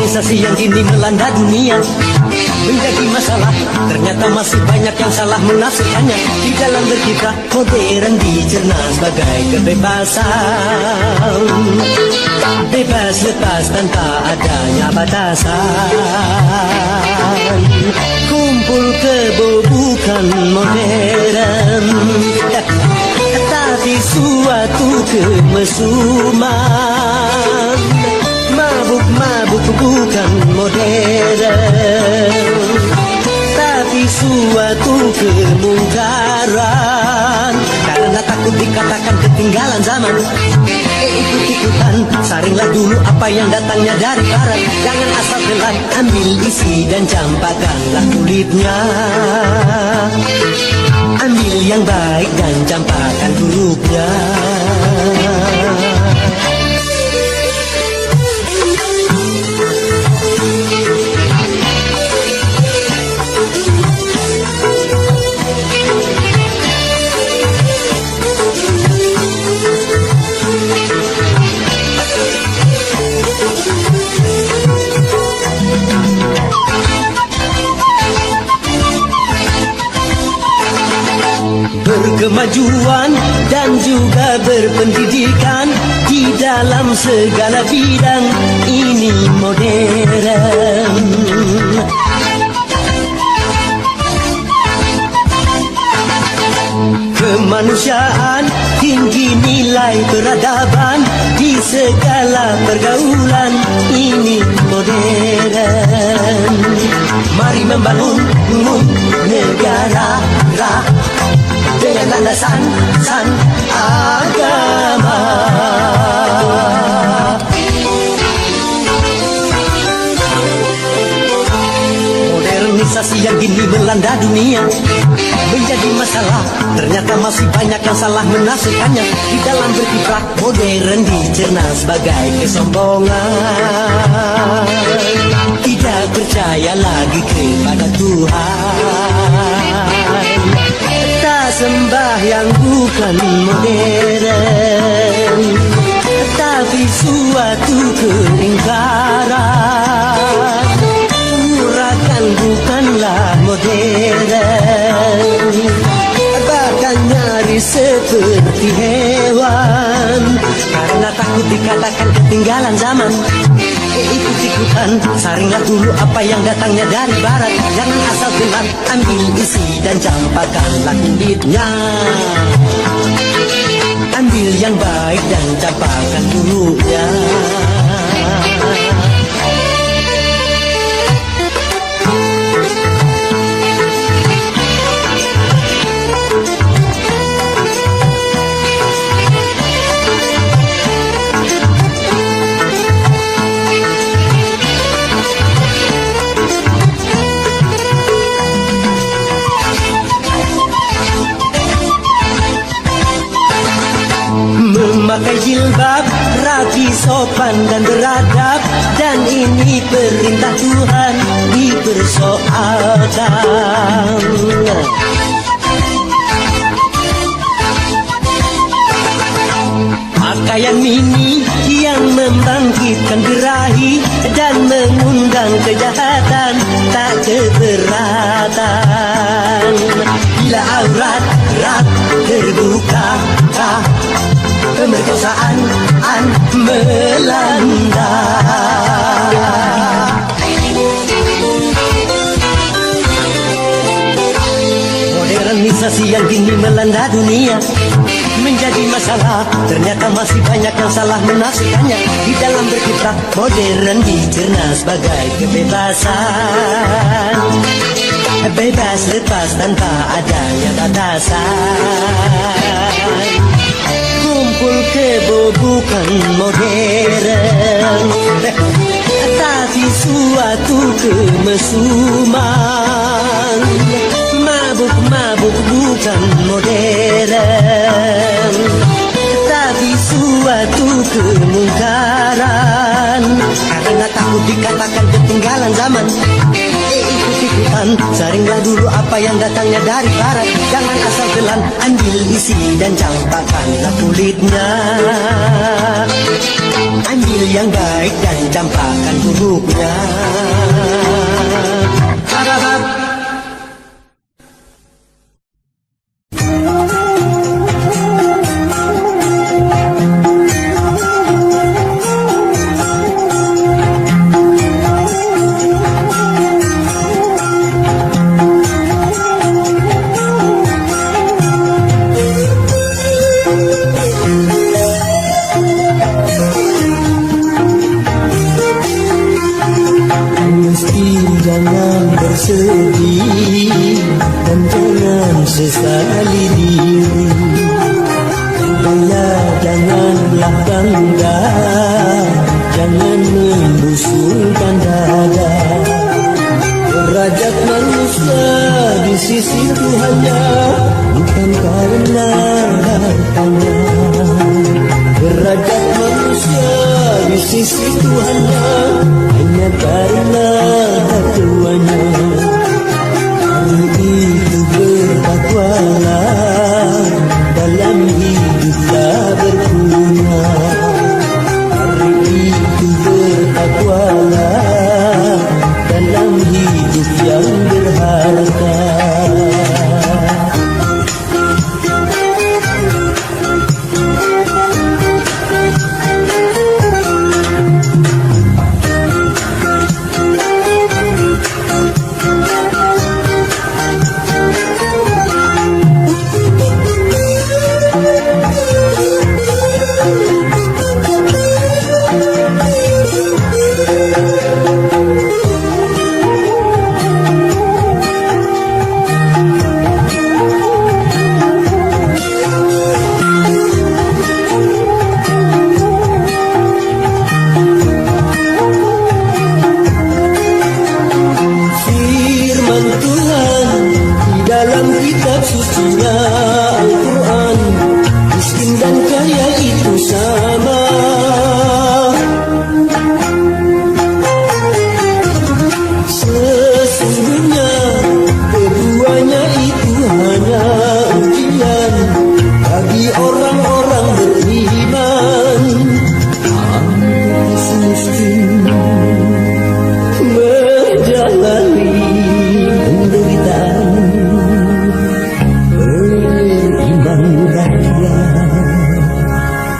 Modernisasi yang kini melanda dunia menjadi masalah. Ternyata masih banyak yang salah menafsirkannya. Di dalam berkiprah modern dicerna sebagai kebebasan, bebas lepas tanpa adanya batasan. Kumpul kebo bukan modern, tapi suatu kemesuman. Mabuk-mabuk bukan modern, tapi suatu kemungkaran. Karena takut dikatakan ketinggalan zaman, ikut-ikutan, saringlah dulu apa yang datangnya dari barat. Jangan asal telan, ambil isi dan campakkanlah kulitnya. Ambil yang baik dan campakkan buruknya. Berkemajuan dan juga berpendidikan di dalam segala bidang ini modern. Kemanusiaan, tinggi nilai peradaban di segala pergaulan ini modern. Mari membangun negara dengan landasan agama. Modernisasi yang kini melanda dunia menjadi masalah. Ternyata masih banyak yang salah menafsirkannya. Di dalam berkiprah modern dicerna sebagai kesombongan. Tidak percaya lagi kepada Tuhan, sembah yang bukan modern, tapi suatu keingkaran. Urakan bukanlah modern, bahkan nyaris seperti hewan. Karena takut dikatakan ketinggalan zaman, ikut-ikutan, saringlah dulu apa yang datangnya dari barat. Jangan asal telan, ambil isi dan campakkanlah kulitnya. Ambil yang baik dan campakkan buruknya. Memakai jilbab, rapi, sopan dan beradab, dan ini perintah Tuhan dipersoalkan. Pakaian mini yang membangkitkan birahi dan mengundang kejahatan tak keberatan. Bila aurat terbuka, pemerkosaan melanda. Modernisasi yang kini melanda dunia menjadi masalah. Ternyata masih banyak yang salah menafsirkannya. Di dalam berkiprah modern dicerna sebagai kebebasan, bebas lepas tanpa adanya batasan. Kumpul kebo bukan modern, tapi suatu kemesuman. Mabuk-mabuk bukan modern, tapi suatu kemungkaran. Karena takut dikatakan ketinggalan zaman, ikut-ikutan, saringlah dulu apa yang datangnya dari barat. Jangan asal telan, ambil isi dan campakkanlah kulitnya. Ambil yang baik dan campakkan buruknya. Harap jangan bersedih dan jangan sesali diri. Janganlah bangga, jangan membusungkan dada. Derajat manusia di sisi Tuhannya bukan karena hartanya. Derajat manusia di sisi Tuhannya hanya karena tuanya. Hari itu bertakwalah, dalam hiduplah berguna. Hari itu bertakwalah, dalam hidup yang berharga. Dalam kitab sucinya Al-Quran, miskin dan kaya itu sama. Sesungguhnya keduanya itu hanya ujian bagi orang-orang beriman. Miskin menjalani penderitaan,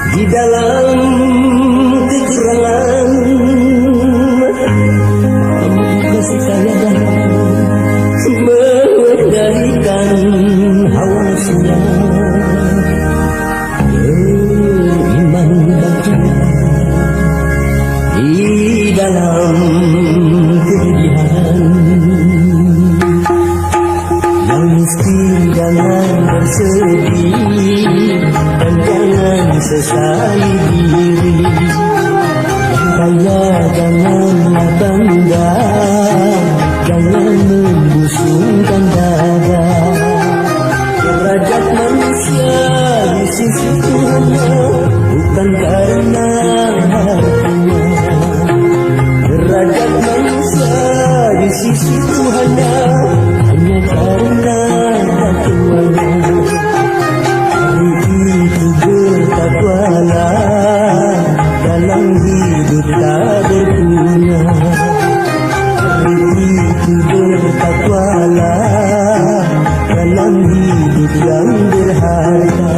di dalam kekurangan, kasih sayang mengendalikan hawa nafsunya. Beriman bahagia di dalam kepedihan. Yang miskin jangan bersedih dan jangan sesali diri. Yang kaya janganlah bangga, jangan membusungkan dada. Derajat manusia di sisi Tuhannya bukan karena hartanya. Derajat manusia di sisi Tuhannya hanya karena tuanya. Hari itu bertakwalah, dalam hidup tak berguna. Hari itu bertakwalah, dalam hidup yang berharga.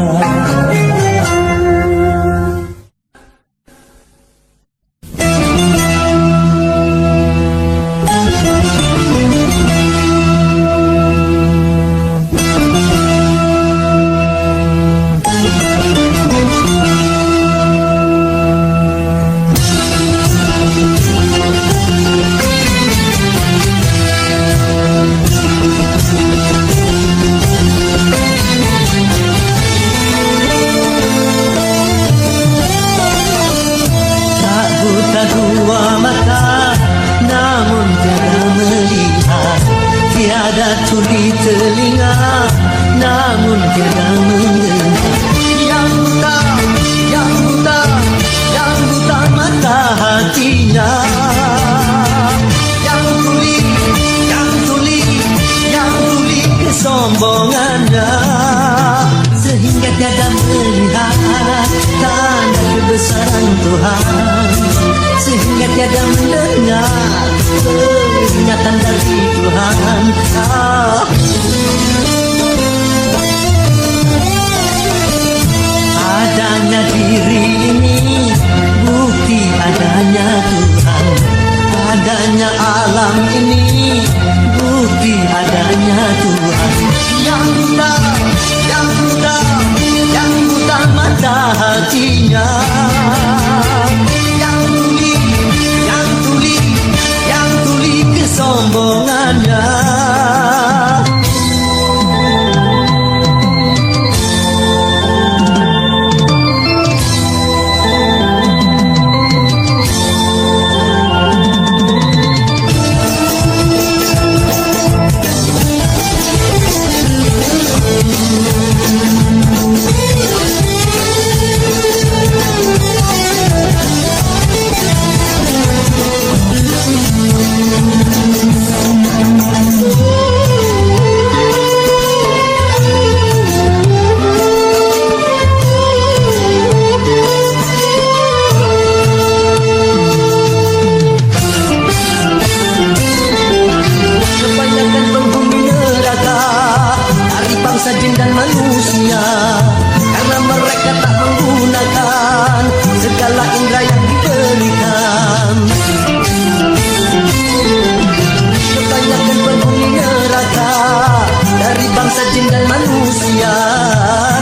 Dua mata namun tiada melihat, tiada tuli telinga namun tiada mendengar. Yang buta, yang buta, yang buta mata hatinya. Yang tuli, yang tuli, yang tuli kesombongannya, sehingga tiada melihat tanda kebesaran Tuhan. tiada mendengar peringatan dari Tuhan. Adanya diri ini bukti adanya Tuhan. Adanya alam ini bukti adanya Tuhan. Yang buta mata hatinya, yang tuli kesombongannya. Jin dan manusia, karena mereka tak menggunakan segala indera yang diberikan. Kebanyakan penghuni neraka dari bangsa jin dan manusia,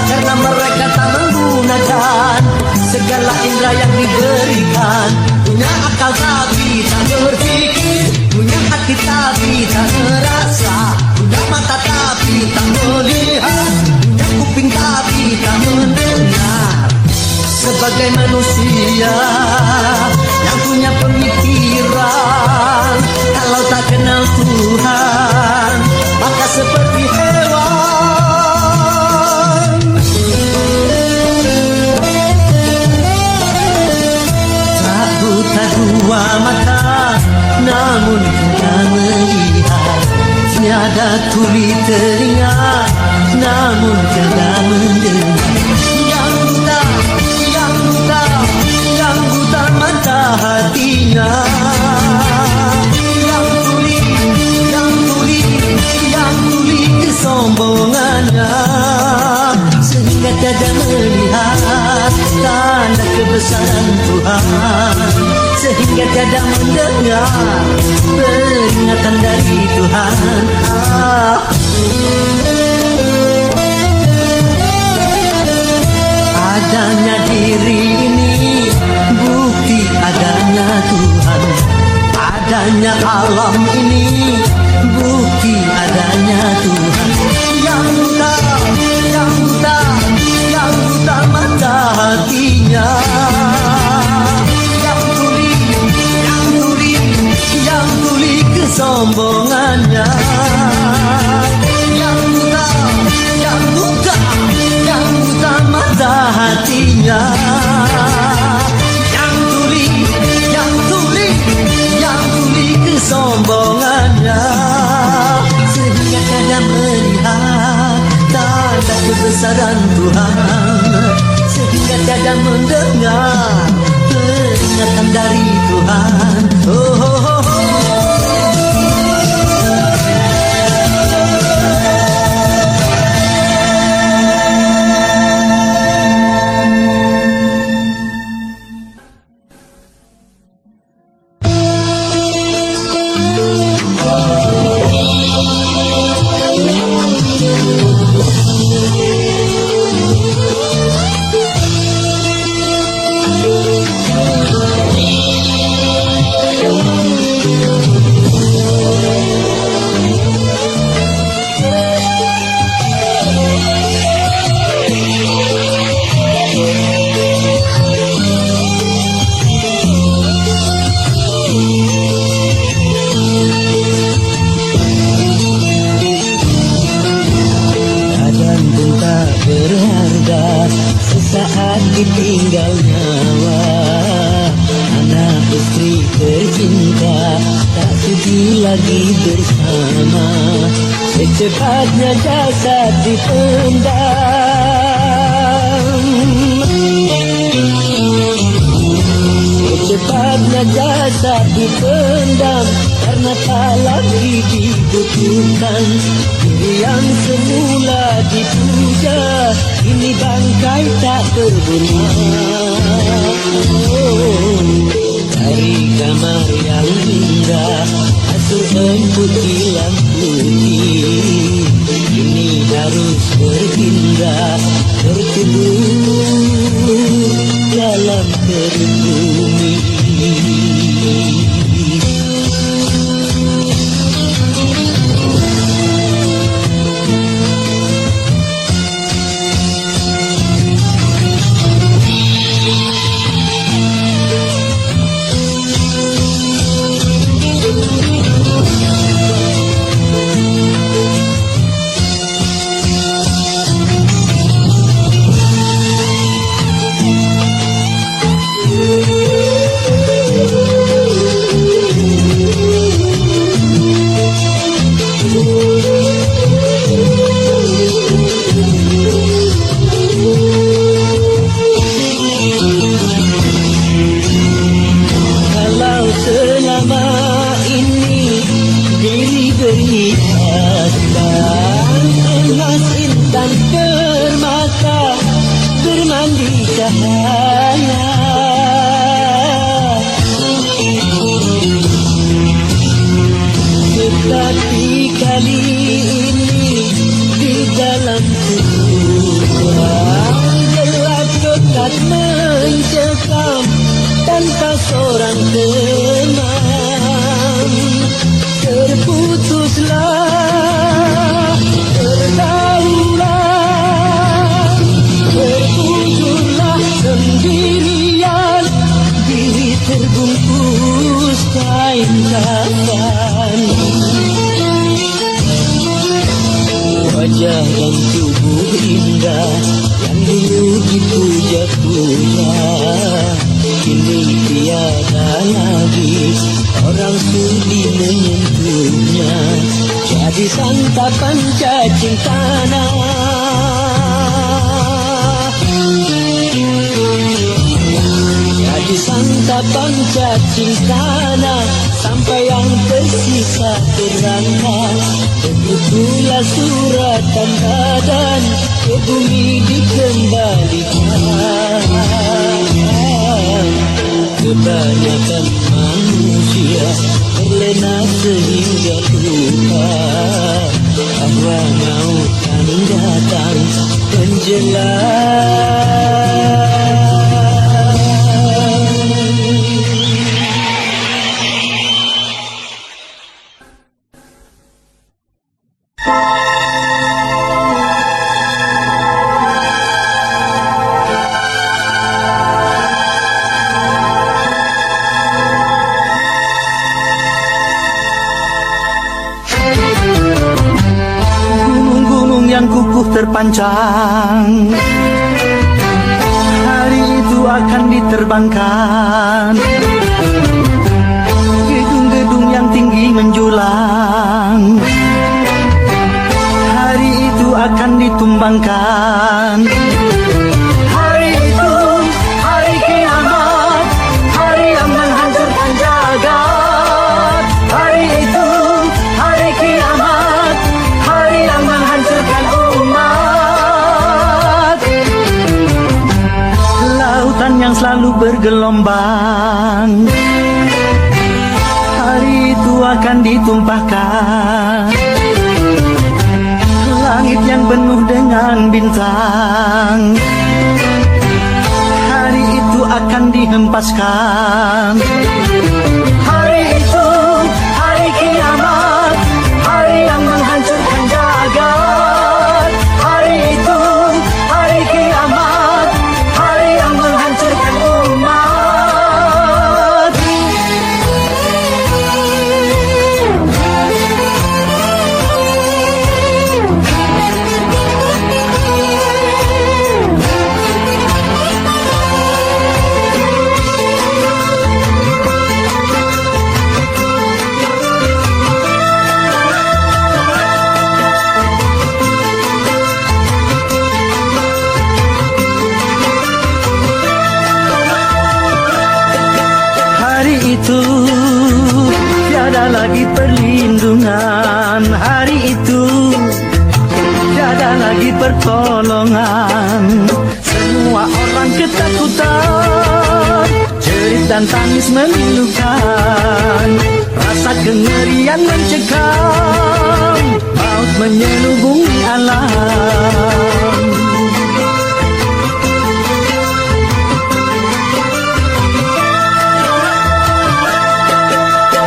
karena mereka tak menggunakan segala indera yang diberikan. Punya akal tapi tak berpikir, punya hati tapi tak merasa, punya mata tapi tak melihat, punya kuping tapi tak mendengar. Sebagai manusia yang punya pemikiran, kalau tak kenal Tuhan maka seperti hewan. Tak buta dua mata namun tidak melihat, tiada tuli telinga namun tiada mendengar. Yang buta mata hatinya, yang tuli kesombongannya, sehingga tiada melihat tanda kebesaran Tuhan, sehingga tiada mendengar peringatan dari Tuhan. Adanya diri ini bukti adanya Tuhan. Adanya alam ini bukti adanya Tuhan. Yang buta mata hatinya, yang tuli kesombongannya. Yang buta mata hatinya, yang tuli kesombongannya, sehingga tiada melihat tanda kebesaran Tuhan, sehingga tiada mendengar peringatan dari Tuhan. Sesaat ditinggal nyawa, anak istri tercinta tak sudi lagi bersama, secepatnya jasad dipendam. Cepatnya jasad dipendam karena tak lagi dibutuhkan. Diri yang semula dipuja ini bangkai tak berguna. Dari kamar yang indah asuh empuk hilang putih, ini harus berpindah berteduh dalam perut bumi. Tetapi kali ini di dalam tubuh gelap dekat mencekam tanpa seorang teman. Terputuslah pergaulan, terkujurlah sendirian, diri terbungkus kain kafan. Wajah dan tubuh indah yang dulu dipuja-puja kini tiada lagi orang sudi menyentuhnya. Jadi santapan cacing tanah, jadi santapan cacing tanah sampai yang tersisa terangkat. Begitulah suratan badan ke bumi dikembalikan. Kebanyakan manusia terlena sehingga lupa bahwa maut akan datang menjelang. Terpancang, hari itu akan diterbangkan. Gedung-gedung yang tinggi menjulang, hari itu akan ditumbangkan. Hari itu, hari kiamat, hari yang menghancurkan jagat. Hari itu, hari kiamat, hari yang menghancurkan umat. Yang selalu bergelombang, hari itu akan ditumpahkan. Langit yang penuh dengan bintang, hari itu akan dihempaskan. Hari itu, hari kiamat, hari yang menghancurkan jagat. Hari itu, hari kiamat, hari yang menghancurkan umat. itu tiada lagi perlindungan, hari itu tiada lagi pertolongan. Semua orang ketakutan, jerit dan tangis memilukan, rasa kengerian mencekam, maut menyelubungi alam.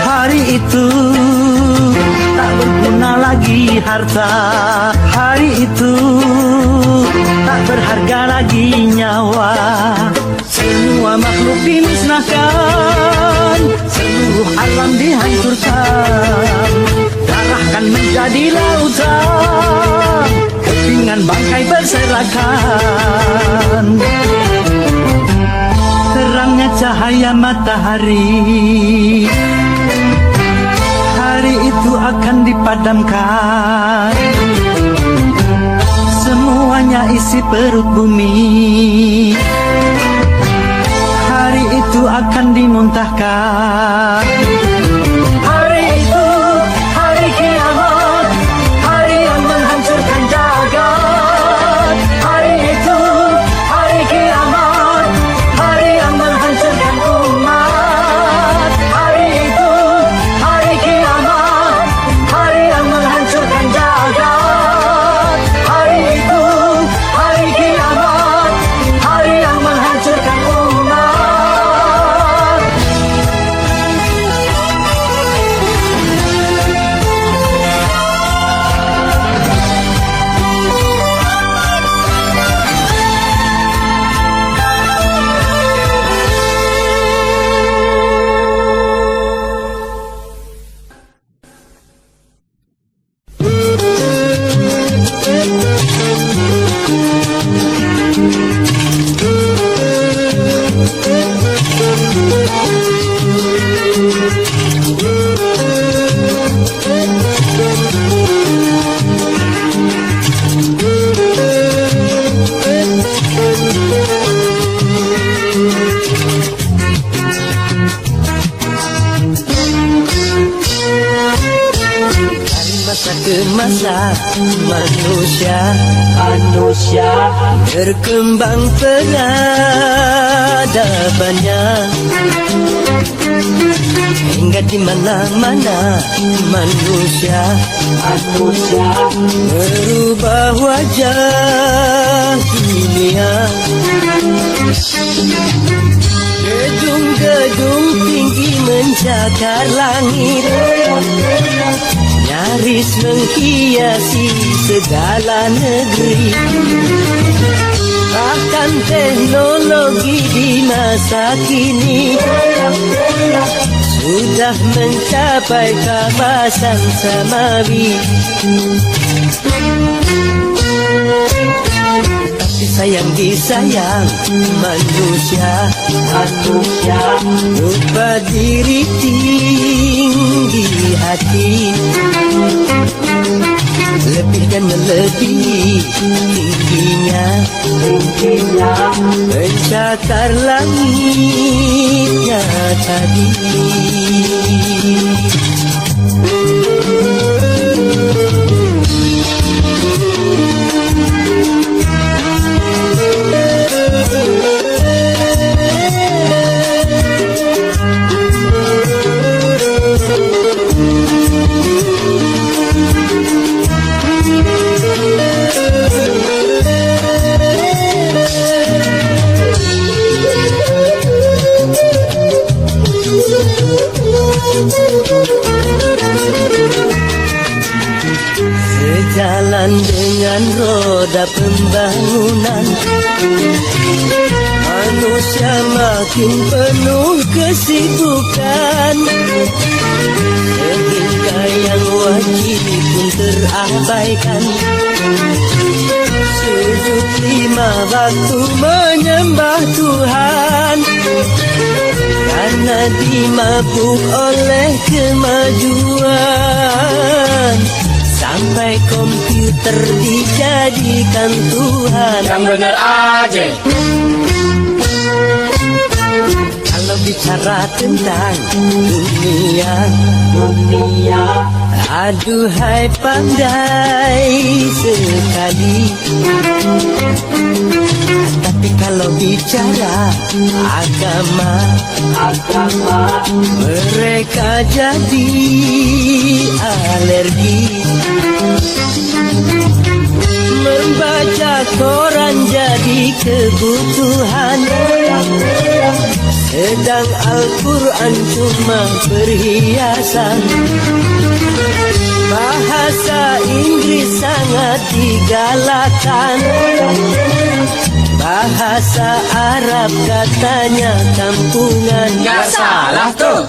Hari itu tak berguna lagi harta, hari itu tak berharga lagi nyawa. Semua makhluk dimusnahkan, seluruh alam dihancurkan, darah kan menjadi lautan, kepingan bangkai berserakan. Terangnya cahaya matahari, hari itu akan dipadamkan. Semuanya isi perut bumi, hari itu akan dimuntahkan. Hari itu, hari kiamat, hari yang menghancurkan jagat. Hari itu, hari kiamat, hari yang menghancurkan umat. Hari itu, hari kiamat, hari yang menghancurkan jagat. Hari itu, hari kiamat, hari yang menghancurkan umat. Masa ke masa manusia berkembang peradabannya, hingga di mana-mana manusia merubah wajah dunia. Gedung-gedung tinggi mencakar langit, nyaris menghiasi segala negeri. Bahkan teknologi di masa kini sudah mencapai kawasan samawi. Tapi sayang disayang manusia lupa diri tinggi hati, lebih dan melebihi tingginya mencakar langitnya tadi. Sejalan dengan roda pembangunan, manusia makin penuh kesibukan, sehingga yang wajib pun terabaikan. Sujud 5 waktu menyembah Tuhan, karena dimabuk oleh kemajuan. Sampai komputer dijadikan Tuhan. Yang bener aja. Kalau bicara tentang dunia, aduhai pandai sekali. Tapi kalau bicara agama, mereka jadi alergi. Membaca koran jadi kebutuhan, sedang Al-Quran cuma perhiasan. Bahasa Inggris sangat digalakan, bahasa Arab katanya kampungan. Nggak salah tuh.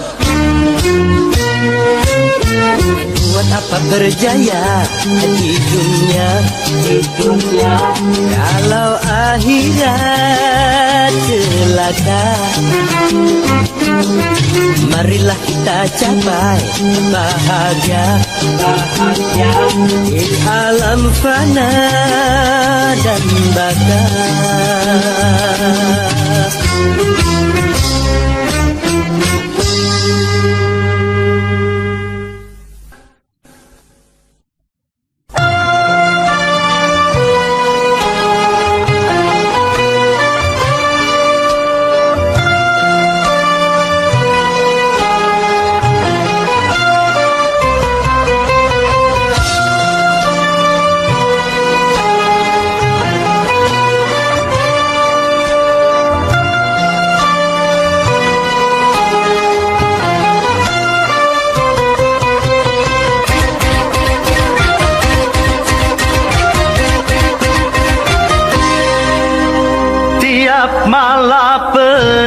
Buat apa berjaya di dunia, kalau akhirat celaka. Marilah kita capai bahagia di alam fana dan baka. Malapetaka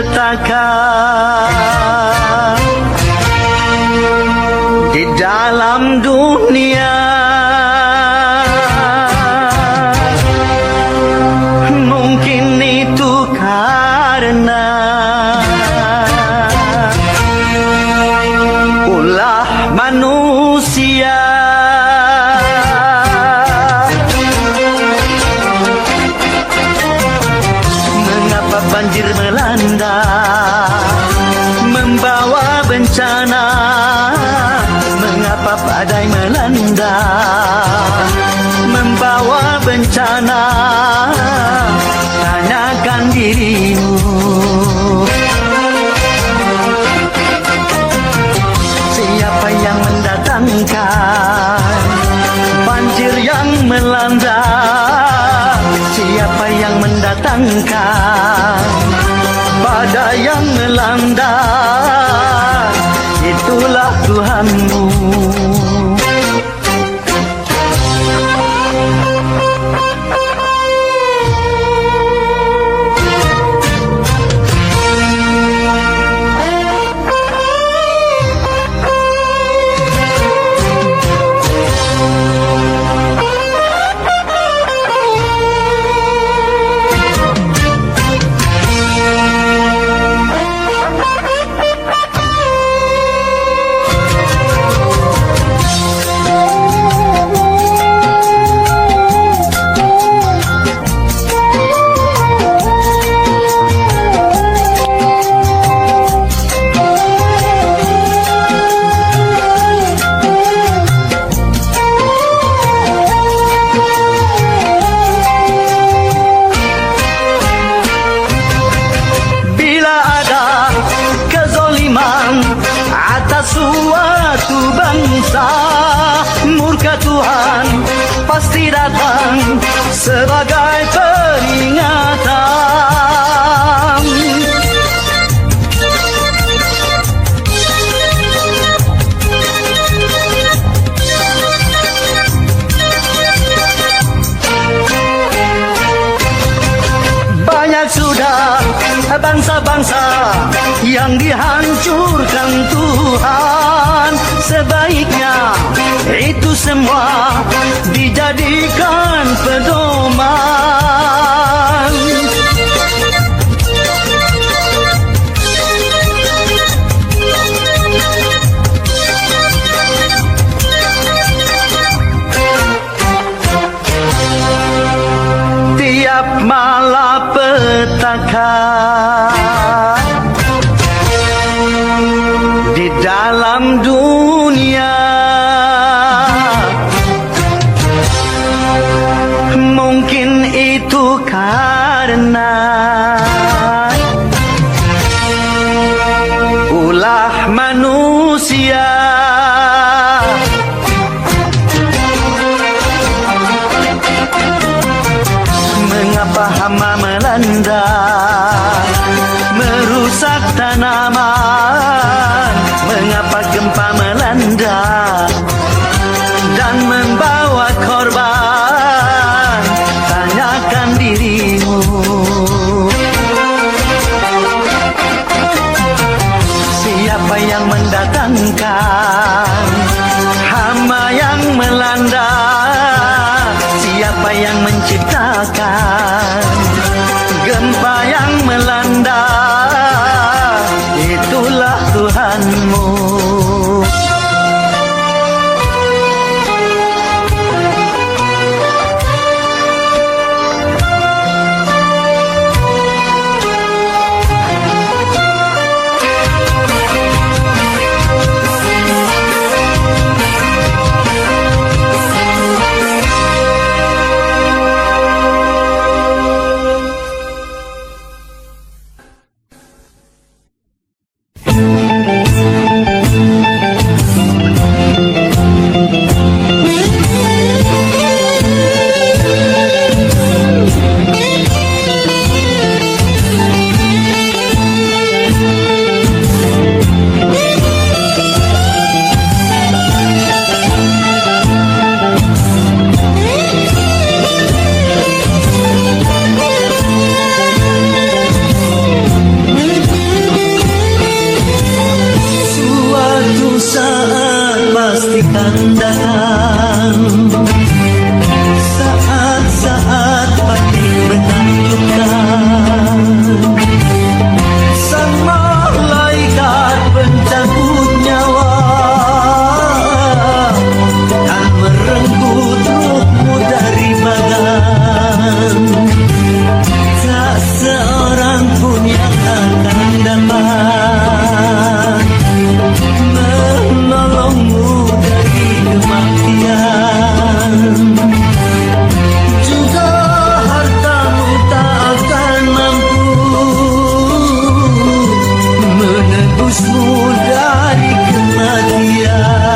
di dalam dunia, mungkin itu karena ulah manusia. Banjir melanda, membawa bencana. Mengapa badai melanda, membawa bencana? Tanyakan dirimu. Siapa yang mendatangkan banjir yang melanda? Siapa yang mendatangkan badai yang melanda? Itulah Tuhanmu. Suatu bangsa, murka Tuhan pasti datang sebagai peringatan. Banyak sudah bangsa-bangsa yang dihancurkan Tuhan. Sebaiknya itu semua dijadikan pedoman. Tiap malapetaka dalam dunia. Mungkin itu karena ulah manusia. Mengapa hama melanda, merusak tanaman? Mengapa gempa melanda dan membawa korban? Tanyakan dirimu. Siapa yang mendatangkan hama yang melanda? Siapa yang menciptakan gempa yang melanda? Itulah Tuhanmu. Saat-saat pasti menakutkan, sang malaikat pencabut nyawa akan merenggut ruhmu dari badan. Tak seorang pun yang akan dapat menolongmu dari kematian. Juga hartamu tak akan mampu menebusmu dari kematian.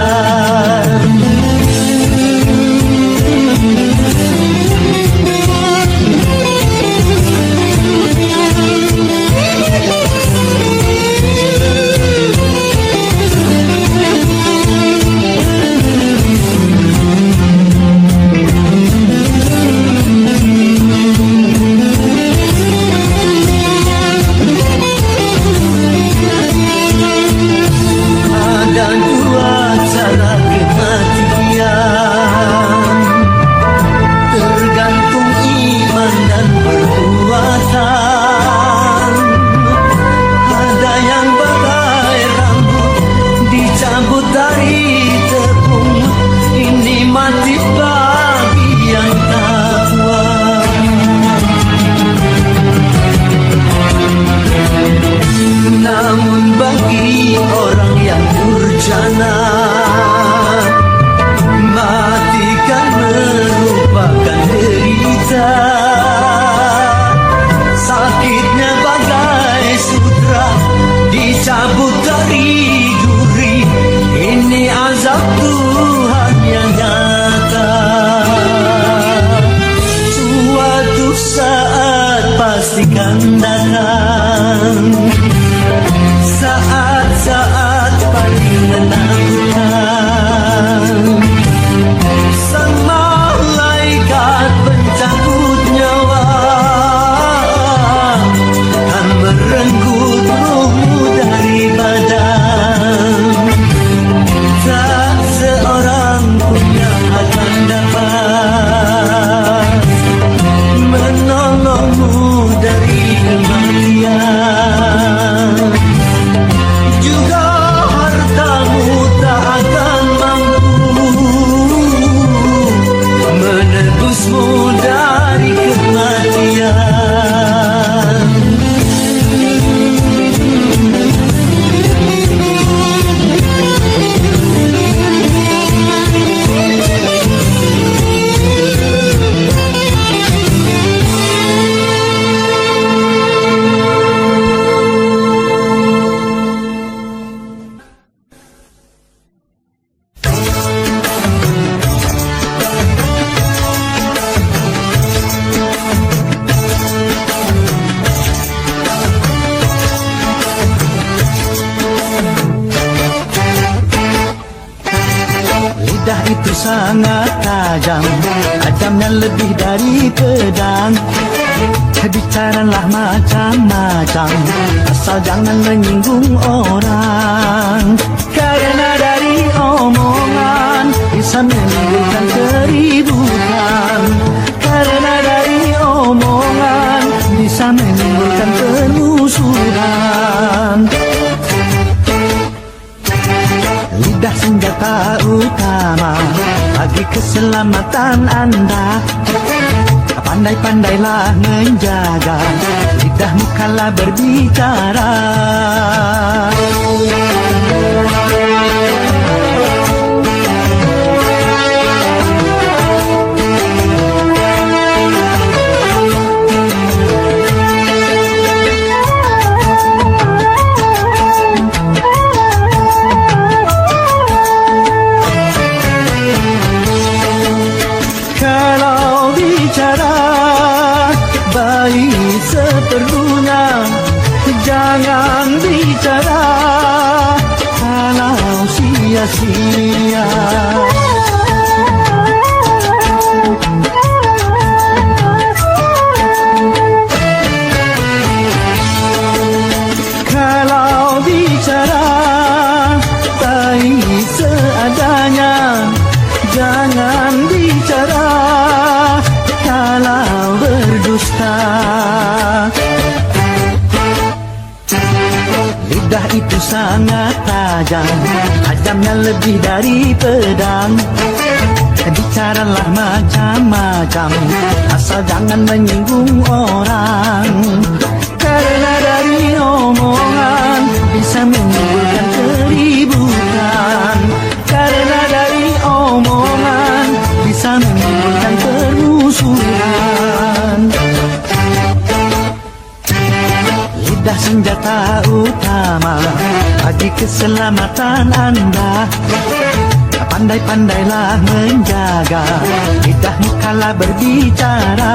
Namun bagi orang yang durjana, itu sangat tajam, tajamnya lebih dari pedang. Bicaralah macam-macam, asal jangan menyinggung orang. Karena dari omongan bisa menimbulkan keributan. Karena dari omongan bisa menimbulkan permusuhan. Lidah senjata utama bagi keselamatan Anda. Pandai-pandailah menjaga lidahmu kala berbicara. Kalau bicara baik seperlunya, jangan bicara kalau sia-sia. Kalau bicara baik seadanya, jangan bicara kalau berdusta. Lidah itu sangat tajam, tajamnya lebih dari pedang. Bicaralah macam-macam, asal jangan menyinggung orang. Karena dari omongan bisa menimbulkan keributan. Karena dari omongan bisa menimbulkan permusuhan. Lidah senjata utama bagi keselamatan Anda. Pandai-pandailah menjaga lidahmu kala berbicara.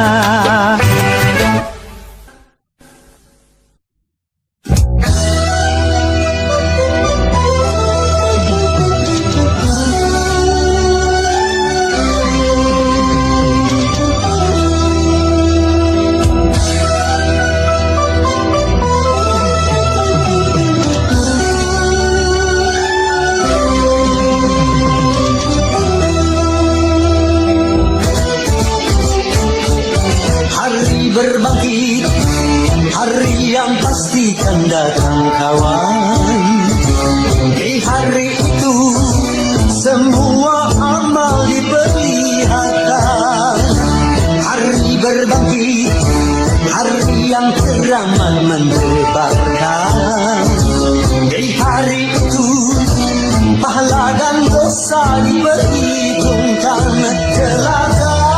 Berbangkit, hari yang pasti akan datang kawan. Di hari itu semua amal diperlihatkan. Hari berbangkit, hari yang teramat mendebarkan. Di hari itu pahala dan dosa diperhitungkan. Celaka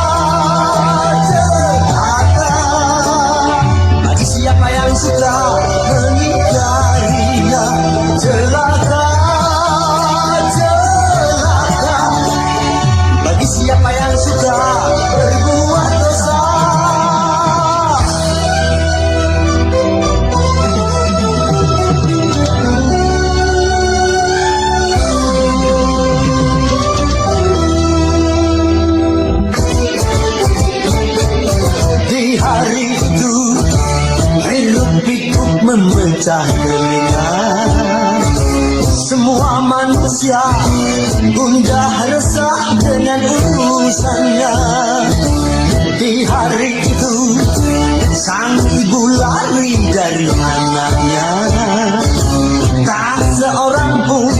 siapa yang sudah mengingkarinya. Celaka, celaka bagi siapa yang sudah berbuat dosa. Di hari itu hiruk-pikuk memecah telinga. Semua manusia gundah resah dengan urusannya. Di hari itu sang ibu lari dari anaknya. Tak seorang pun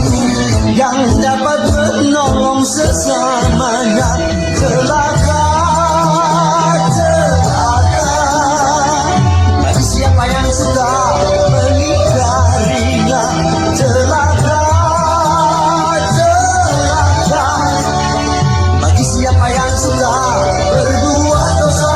yang dapat menolong sesamanya. Celaka, siapa yang sudah mengingkarinya. Celaka, celaka bagi siapa yang sudah berbuat dosa.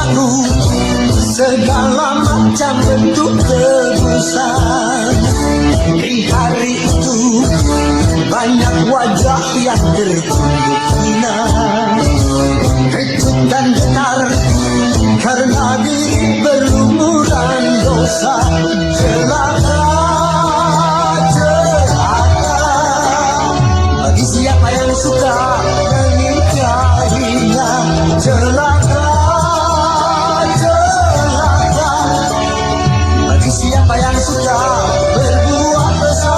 aku segala macam bentuk tebusan. Di hari itu banyak wajah yang tertunduk hina, kecut dan getar karena diri berlumuran dosa. Celaka, celaka bagi siapa yang suka menikahinya. Celaka, celaka bagi siapa yang suka berbuat dosa.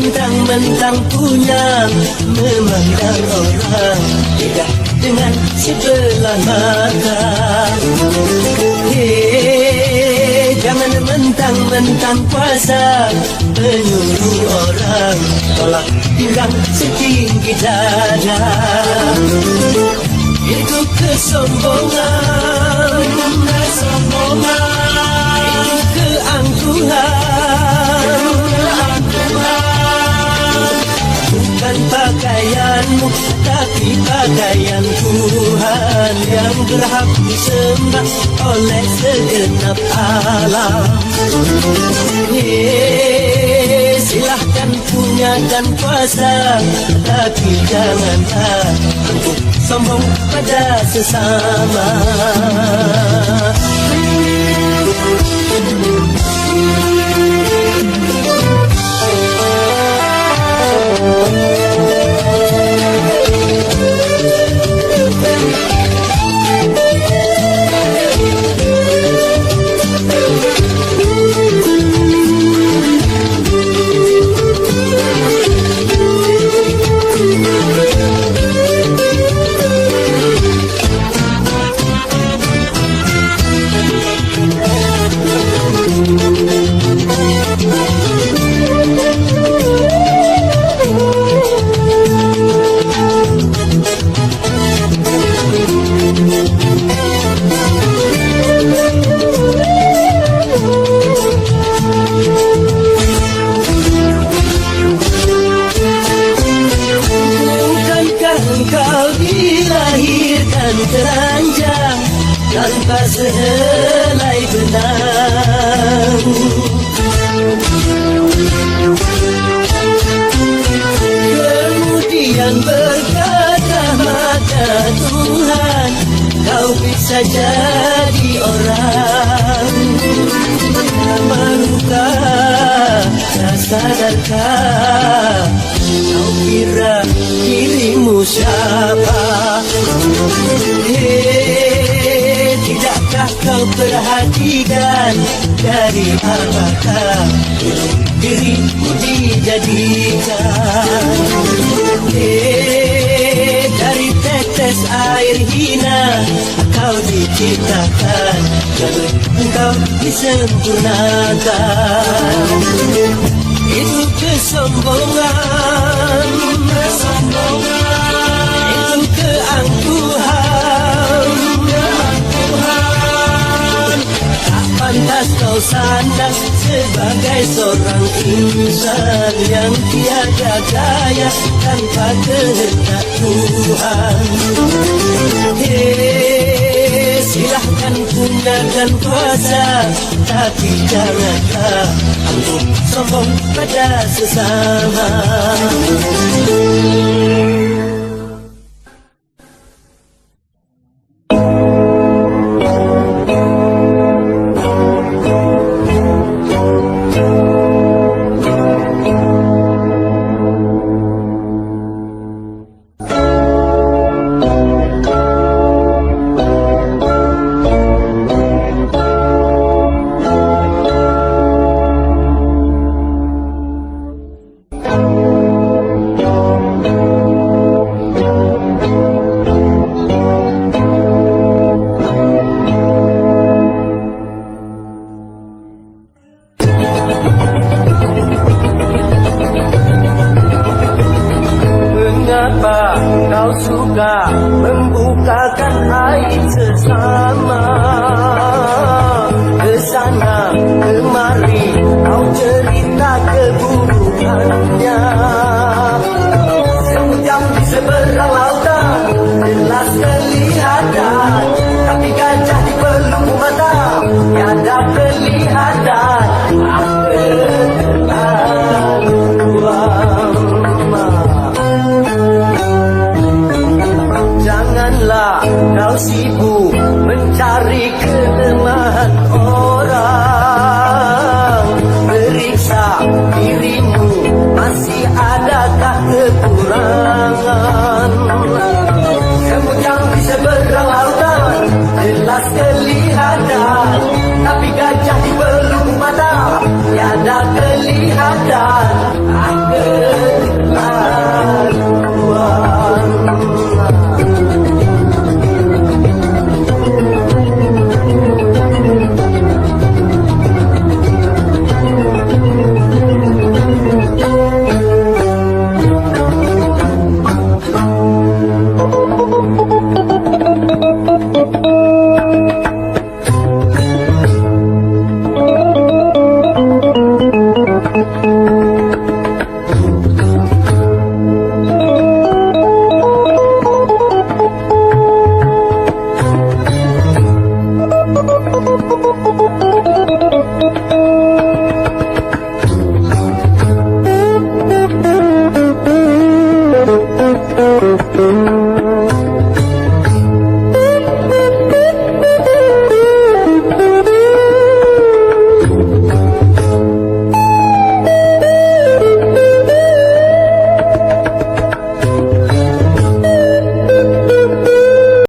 Mentang-mentang punya memandang orang tidak dengan sebelah mata. Jangan mentang-mentang kuasa menyuruh orang tolak pinggang setinggi dada. Itu kesombongan, kesombongan, itu keangkuhan, bukan pakaianmu, tapi pakaian Tuhan yang berhak disembah oleh segenap alam. Silahkan punya dan kuasa, tapi janganlah untuk sombong pada sesama. Teranjang tanpa sehelai benang, kemudian berkata maka Tuhan, kau bisa jadi orang. Mahlukah, tak sadarkah, kau kira dirimu siapa? Tidakkah kau perhatikan dari apakah dirimu dijadikan? Dari tetes air hina engkau diciptakan, jangan engkau disempurnakan. Itu kesombongan, itu keangkuhan, tak pantas kau sandang sebagai seorang insan yang tiada daya tanpa kehendak Tuhan. Silahkan gunakan kuasa, tapi janganlah angkuh sombong pada sesama. Mengapa kau suka membukakan aib sesama? Kesana kemari kau cerita keburukannya. Sejam di seberang lautan jelas kelihatan, tapi gajah di pelupuk mata tiada kelihatan. Janganlah kau sibuk mencari kelemahan